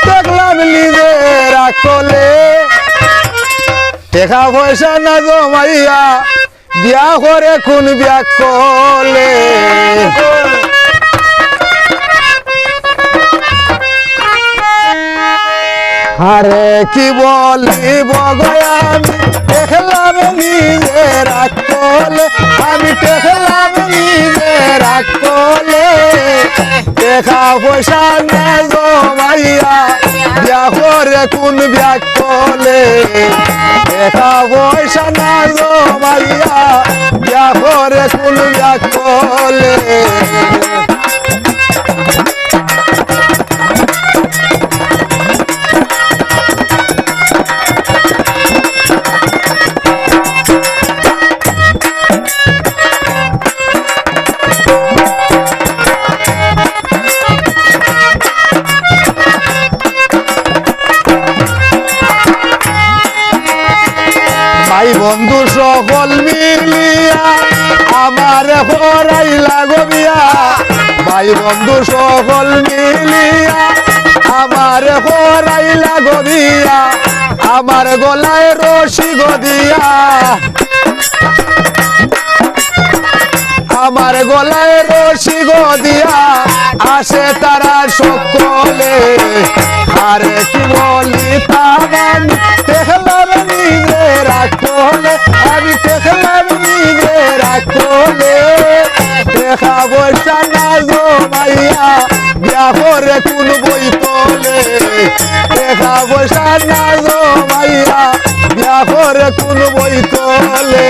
টেকলাম নিজের আকলে টাকা পয়সা না জমাইয়া বিয়া করে কোন বিয়া কলে আরে কি বলিব গো আমি দেখলাম নিজের আকলে আমি দেখলাম নিজের আকলে টাকা পয়সা না জমাইয়া বিয়া করে কোন বিয়া কলে টাকা পয়সা না জমাইয়া বিয়া করে কোন বিয়া কলে ভাই বন্ধু সকল মিলিয়া আমার হরাইলা গো বিয়া ভাই বন্ধু সকল মিলিয়া আমার হরাইলা গো বিয়া আমার গলায় রশি গো দিয়া আমার গলায় রশি গো দিয়া আসে তারা সকলে আরে কি বলি তামান দেখলাম নিজের আকলে আমি দেখলাম নিজের আকলে দেখা পয়সা না জমাইয়া বিয়া করে কোন বই কলে দেখা পয়সা না জমাইয়া বিয়া করে কোন বই কলে